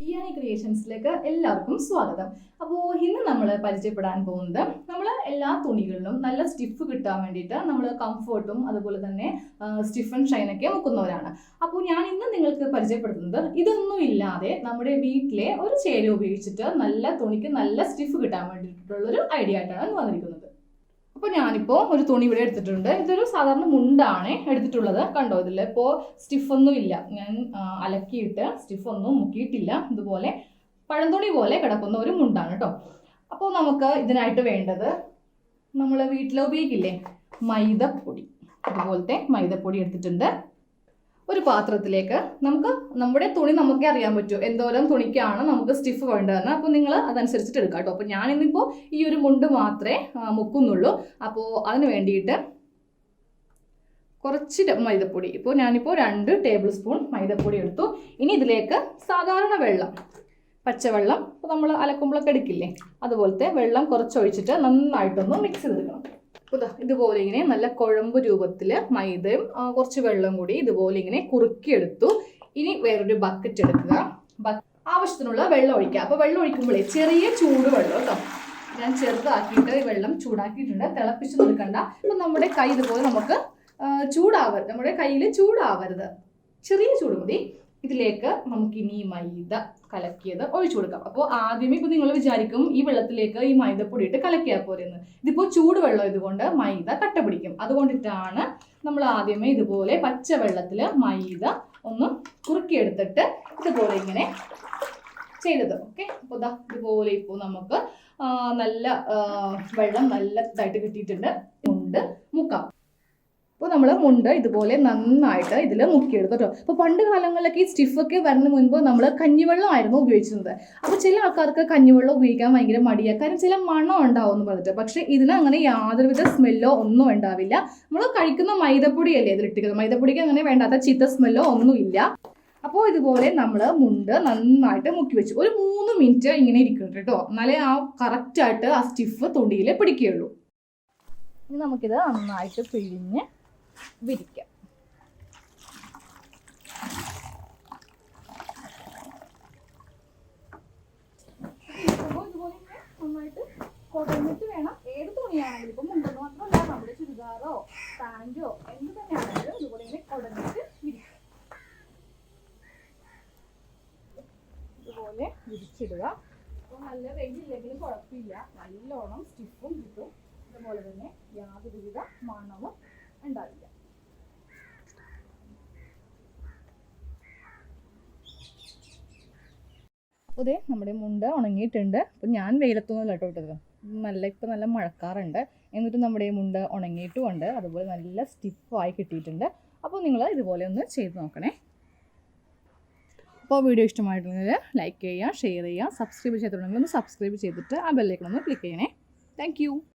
ഇയാനി ക്രിയേഷൻസിലേക്ക് എല്ലാവർക്കും സ്വാഗതം. അപ്പോൾ ഇന്ന് നമ്മൾ പരിചയപ്പെടാൻ പോകുന്നത് നമ്മൾ എല്ലാ തുണികളിലും നല്ല സ്റ്റിഫ് കിട്ടാൻ വേണ്ടിയിട്ട് നമ്മൾ കംഫർട്ടും അതുപോലെ തന്നെ സ്റ്റിഫ് ആൻഡ് ഷൈനൊക്കെ മുക്കുന്നവരാണ്. അപ്പോൾ ഞാൻ ഇന്ന് നിങ്ങൾക്ക് പരിചയപ്പെടുത്തുന്നത് ഇതൊന്നും ഇല്ലാതെ നമ്മുടെ വീട്ടിലെ ഒരു ചേല ഉപയോഗിച്ചിട്ട് നല്ല തുണിക്ക് നല്ല സ്റ്റിഫ് കിട്ടാൻ വേണ്ടിയിട്ടുള്ളൊരു ഐഡിയ ആയിട്ടാണ് വന്നിരിക്കുന്നത്. അപ്പോൾ ഞാനിപ്പോൾ ഒരു തുണി ഇവിടെ എടുത്തിട്ടുണ്ട്. ഇതൊരു സാധാരണ മുണ്ടാണ് എടുത്തിട്ടുള്ളത്. കണ്ടോ, ഇതിൽ ഇപ്പോൾ സ്റ്റിഫൊന്നും ഇല്ല. ഞാൻ അലക്കിയിട്ട് സ്റ്റിഫൊന്നും മുക്കിയിട്ടില്ല. ഇതുപോലെ പഴംതുണി പോലെ കിടക്കുന്ന ഒരു മുണ്ടാണ് കേട്ടോ. അപ്പോൾ നമുക്ക് ഇതിനായിട്ട് വേണ്ടത് നമ്മൾ വീട്ടിൽ ഉപയോഗിക്കില്ലേ മൈദപ്പൊടി. ഇതുപോലത്തെ മൈദപ്പൊടി എടുത്തിട്ടുണ്ട്. ഒരു പാത്രത്തിലേക്ക് നമുക്ക് നമ്മുടെ തുണി നമുക്കേ അറിയാൻ പറ്റൂ എന്തോരം തുണിക്കാണ് നമുക്ക് സ്റ്റിഫ് വേണ്ടതെന്ന്. അപ്പോൾ നിങ്ങൾ അതനുസരിച്ചിട്ട് എടുക്കാം കേട്ടോ. അപ്പോൾ ഞാനിന്നിപ്പോൾ ഈ ഒരു മുണ്ട് മാത്രമേ മുക്കുന്നുള്ളൂ. അപ്പോൾ അതിന് വേണ്ടിയിട്ട് കുറച്ച് മൈദപ്പൊടി, ഇപ്പോൾ ഞാനിപ്പോൾ 2 ടേബിൾ സ്പൂൺ മൈദപ്പൊടി എടുത്തു. ഇനി ഇതിലേക്ക് സാധാരണ വെള്ളം, പച്ചവെള്ളം നമ്മൾ അലക്കുമ്പോഴൊക്കെ എടുക്കില്ലേ, അതുപോലത്തെ വെള്ളം കുറച്ചൊഴിച്ചിട്ട് നന്നായിട്ടൊന്ന് മിക്സ് ചെയ്തെടുക്കണം. ഇതുപോലെ ഇങ്ങനെ നല്ല കുഴമ്പ് രൂപത്തിൽ മൈദയും കുറച്ച് വെള്ളം കൂടി ഇതുപോലെ ഇങ്ങനെ കുറുക്കിയെടുത്തു. ഇനി വേറൊരു ബക്കറ്റ് എടുക്കുക, ആവശ്യത്തിനുള്ള വെള്ളം ഒഴിക്കുക. അപ്പോൾ വെള്ളം ഒഴിക്കുമ്പോഴേ ചെറിയ ചൂട് വെള്ളം കേട്ടോ. ഞാൻ ചെറുതാക്കിയിട്ട് വെള്ളം ചൂടാക്കിയിട്ടുണ്ട്, തിളപ്പിച്ച് കൊടുക്കണ്ട. അപ്പം നമ്മുടെ കൈ ഇതുപോലെ നമുക്ക് ചൂടാവരുത്, നമ്മുടെ കയ്യിൽ ചൂടാവരുത്, ചെറിയ ചൂട് മതി. ഇതിലേക്ക് നമുക്കിനി മൈദ കലക്കിയത് ഒഴിച്ചു കൊടുക്കാം. അപ്പോൾ ആദ്യമേ ഇപ്പോൾ നിങ്ങൾ വിചാരിക്കും ഈ വെള്ളത്തിലേക്ക് ഈ മൈദപ്പൊടി ഇട്ട് കലക്കിയാൽ പോരെന്ന്. ഇതിപ്പോൾ ചൂട് വെള്ളം ഇതുകൊണ്ട് മൈദ കട്ട പിടിക്കും. അതുകൊണ്ടിട്ടാണ് നമ്മൾ ആദ്യമേ ഇതുപോലെ പച്ചവെള്ളത്തിൽ മൈദ ഒന്ന് കുറുക്കിയെടുത്തിട്ട് ഇതുപോലെ ഇങ്ങനെ ചെയ്തത്. ഓക്കെ, അപ്പോൾ ഇതുപോലെ ഇപ്പോൾ നമുക്ക് നല്ല വെള്ളം നല്ല ഇതായിട്ട് കിട്ടിയിട്ടുണ്ട്. മുണ്ട് മുക്കാം. അപ്പോൾ നമ്മൾ മുണ്ട് ഇതുപോലെ നന്നായിട്ട് ഇതിൽ മുക്കിയെടുത്തു കേട്ടോ. അപ്പോൾ പണ്ട് കാലങ്ങളിലൊക്കെ ഈ സ്റ്റിഫൊക്കെ വരുന്നതിന് മുൻപ് നമ്മൾ കഞ്ഞിവെള്ളമായിരുന്നു ഉപയോഗിച്ചിരുന്നത്. അപ്പോൾ ചില ആൾക്കാർക്ക് കഞ്ഞിവെള്ളം ഉപയോഗിക്കാൻ ഭയങ്കര മടിയാണ്, കാരണം ചില മണം ഉണ്ടാവും എന്ന് പറഞ്ഞിട്ട്. പക്ഷേ ഇതിന് അങ്ങനെ യാതൊരുവിധ സ്മെല്ലോ ഒന്നും ഉണ്ടാവില്ല. നമ്മൾ കഴിക്കുന്ന മൈദപ്പൊടിയല്ലേ ഇതിലിട്ടിരിക്കുന്നത്, മൈദപ്പൊടിക്ക് അങ്ങനെ വേണ്ടാത്ത ചീത്ത സ്മെല്ലോ ഒന്നുമില്ല. അപ്പോൾ ഇതുപോലെ നമ്മൾ മുണ്ട് നന്നായിട്ട് മുക്കി വെച്ചു. ഒരു 3 മിനിറ്റ് ഇങ്ങനെ ഇരിക്കണം കേട്ടോ, എന്നാലേ ആ കറക്റ്റായിട്ട് ആ സ്റ്റിഫ് തുണിയിൽ പിടിക്കുകയുള്ളൂ. ഇനി നമുക്കിത് നന്നായിട്ട് പിഴിഞ്ഞ് വിരിക്കാം. ഇതുപോലെ നന്നായിട്ട് കുടഞ്ഞിട്ട് വേണം, ഏത് തുണിയാണെങ്കിലും ഇപ്പം മുണ്ടെന്ന് മാത്രമല്ല നമ്മുടെ ചുരിദാറോ പാൻറ്റോ എന്ത് തന്നെയാണെങ്കിലും ഇതുപോലെ ഇങ്ങനെ കുടഞ്ഞിട്ട് വിരിക്കാം. ഇതുപോലെ വിരിച്ചിടുക. അപ്പോൾ നല്ല വെയിലില്ലെങ്കിലും കുഴപ്പമില്ല, നല്ലോണം സ്റ്റിഫും കിട്ടും. അതുപോലെ തന്നെ യാതൊരുവിധ മണവും ഉണ്ടാവില്ല. അപ്പോൾ നമ്മുടെ മുണ്ട് ഉണങ്ങിയിട്ടുണ്ട്. അപ്പോൾ ഞാൻ വെയിലത്തൊന്നും കേട്ടോ ഇട്ടത്, ഇപ്പം നല്ല മഴക്കാറുണ്ട്. എന്നിട്ട് നമ്മുടെ മുണ്ട് ഉണങ്ങിയിട്ടുമുണ്ട്, അതുപോലെ നല്ല സ്റ്റിഫായി കിട്ടിയിട്ടുണ്ട്. അപ്പോൾ നിങ്ങൾ ഇതുപോലെ ഒന്ന് ചെയ്ത് നോക്കണേ. അപ്പോൾ വീഡിയോ ഇഷ്ടമായിട്ടുണ്ടെങ്കിൽ ലൈക്ക് ചെയ്യുക, ഷെയർ ചെയ്യുക, സബ്സ്ക്രൈബ് ചെയ്തിട്ടുണ്ടെങ്കിൽ ഒന്ന് സബ്സ്ക്രൈബ് ചെയ്തിട്ട് ആ ബെല്ലൈക്കൺ ഒന്ന് ക്ലിക്ക് ചെയ്യണേ. താങ്ക്